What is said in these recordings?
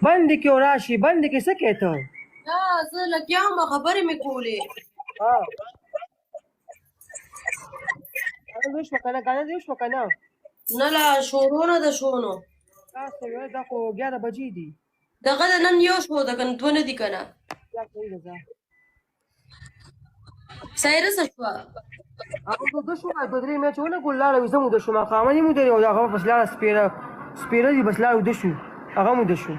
بند کې او راشي بند کې څه کې ته زه لګیا یم خبرې مې کولې. ګانا دې وشوه که نه ګانا دې وشوه که نه نه لا شروع نه ده شو نو تاسو ویل دا خو 11 بجې دي دغه د نن یو شو ده که نه دوه نه دي که نه یا صحیح ده ځه سایره څه شوه هغه موده شو دوه درې میچ ولګول لاړه وي زه موده شوم خامنې یې موده او هغه بس لاړه سپېره دي بس لاړه وده شو هغه موده شو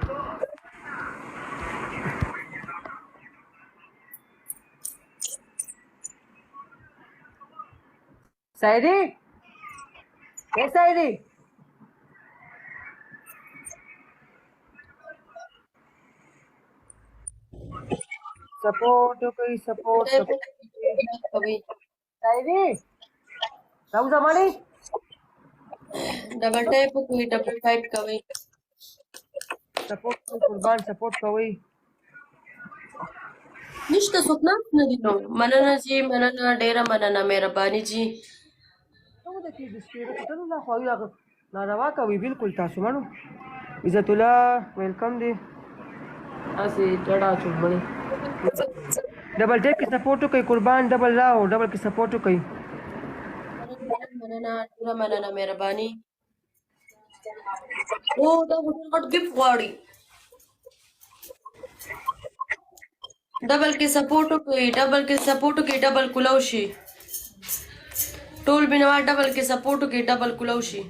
سایري اے سایري سپورټ کوي سپورټ کوي سایري راوځه مړې ډبل ټایپ کوي ډبل ټایپ کوي سپورټ کوي قربان سپورټ کوي نشته څوک ناست نه دي نو مننه جي مننه ډېره مننه مهرباني جي څنګه د کې د سپېره کتلو نه خو هغه ناروا کوي بالکل تاسو مړو عزت الله ویلکم دی اسې ډډا چوبړې ډبل ټیپ کې سپورټ کوي قربان ډبل راو ډبل کې سپورټ کوي مننه ډېره مننه مهرباني او دا غټ ګفت غواړي ډبل کې سپورټ کوي ډبل کې سپورټ کوي ډبل کولو شي ټول بنوا ډبل کې سپورټ کوي ډبل کولو شي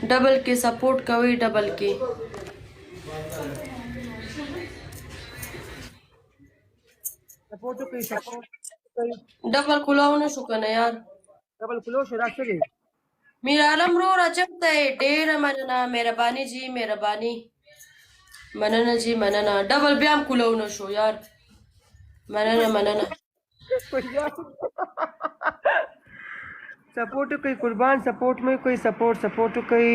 ډبل کې سپورټ کوي ډبل کې سپورټ کوي سپورټ کوي ډبل کولو نه شو کنه یار ډبل کولو شو راځي دی میر عالم رو راچته ډېره مننه مهرباني جی مهرباني مننه جی مننه ډبل بیا هم کولو نه شو یار مننه مننه سپورट कोई कुर्बान सपोर्ट में कोई सपोर्ट कोई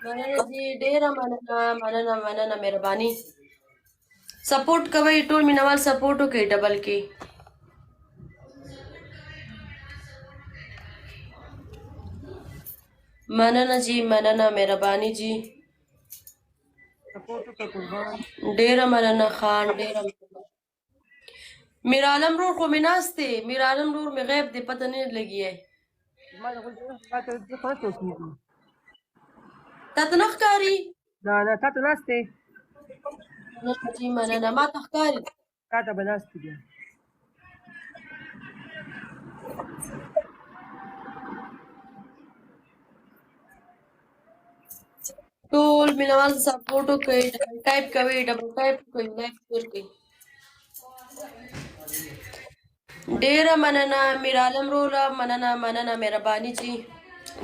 مننه جی ډېره مننه مننه مننه مهرباني سپورټ کوي ټول مینوال سپورټ کوي ډبل کې مننه جی مننه مهرباني جی सपोर्ट का कुर्बान ډېره مننه خان ډېره مننه میر عالم رور خو مې ناست دی میر عالم رور مې غیب دی پته نه لګي ما دا ول ما ته د پاتو کیږي تا ته نه ښکاري دا تاسو ناشته مننه جی مننه ما ته ښکاري تا ته بناست دي ټول مینوال سپورټ کوي ډبل ټایپ کوي ډبل ټایپ کوي لایک شیر کوي ډېره مننه میر عالم رولا مننه مننه مهرباني جی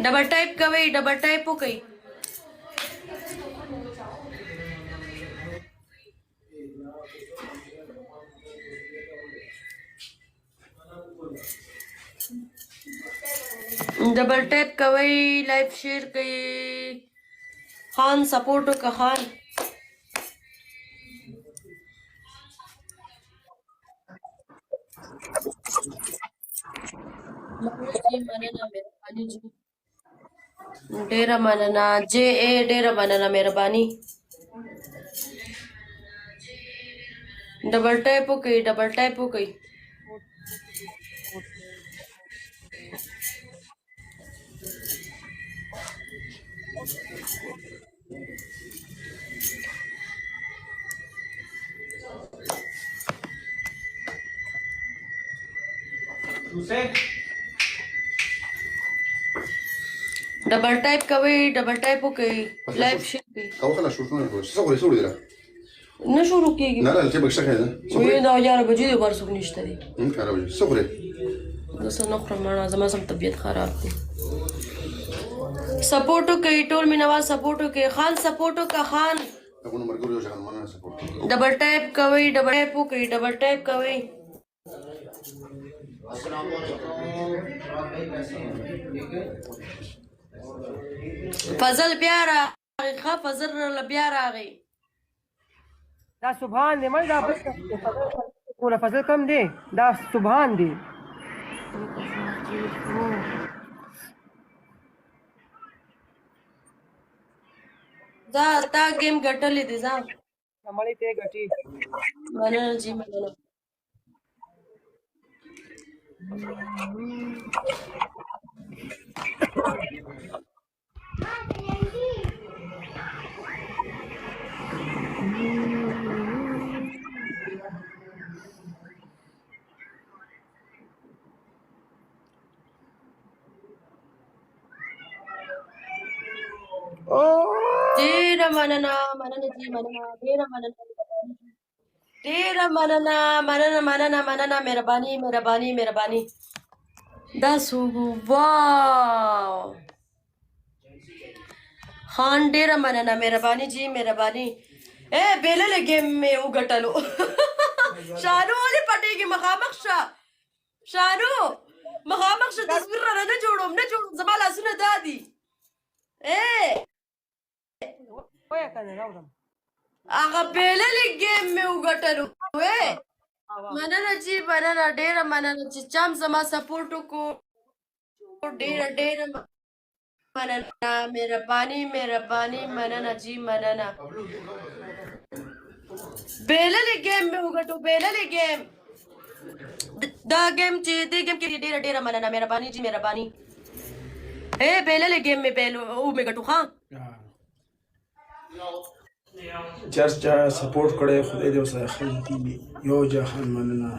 ډبل ټایپ کوي ډبل ټایپ کوي ډبل ټایپ کوي لایک شیر کوي خان سپورټ کا خان مننه مهرباني جی ډېره مننه جے اے ډېره مننه مهرباني ډبل ټایپ کوي ډبل ټایپ کوي ډبل ټایپ کوي ډبل ټایپ کوي لایف شي کوي خلاص شو صغري ده نه شروع کیږي لا لا الكبك شكل هذا وی دا 11 بجې د ورسوک نشته دي كهرباء صغري زه نه خورم انا زما سم طبيعت خراب دي سپورټ کوي ټول مینوال سپورټ کوي خان سپورټ کا خان اكون مرغوري شغال معنا سپورت ډبل ټایپ کوي ډبل ټایپ کوي ډبل ټایپ کوي السلام علیکم فضل بیا راغی ښه فضل بیا راغی دا سبحان دې مړ دا بس کوله فضل کم دی دا سبحان دی ځه تا ګیم ګټلې دي ځه مړې ته ګټي مننه جی مننه ډېره مننه مننه جی مننه ډېره مننه ډېره مننه مننه مننه مننه مهرباني مهرباني مهرباني دا سوګو واو خان ډېره مننه مهرباني جی مهرباني اے بیللې ګیم مې وګټلو شانو ولې پټېږي مخامخ شه شانو مخامخ شه تصویر را نه جوړوم زما لاسونه دا دي اے وای کنه راوړم هغه بیللې ګیم مې وګټلو اے مننه جی مننه ډېره مننه چې چم زما سپورټ وکړو ډېره ډېره مننه مهرباني مهرباني مننه جی مننه بیللې ګیم مې وګټو بیللې ګیم دا ګیم چې دې ګیم کې ډېره ډېره مننه مهرباني جی مهرباني اے بیللې ګیم مې بیلو او مې ګټو ها چا سپورټ کړی خدای دې وسره خیر کړي یو جهان مننه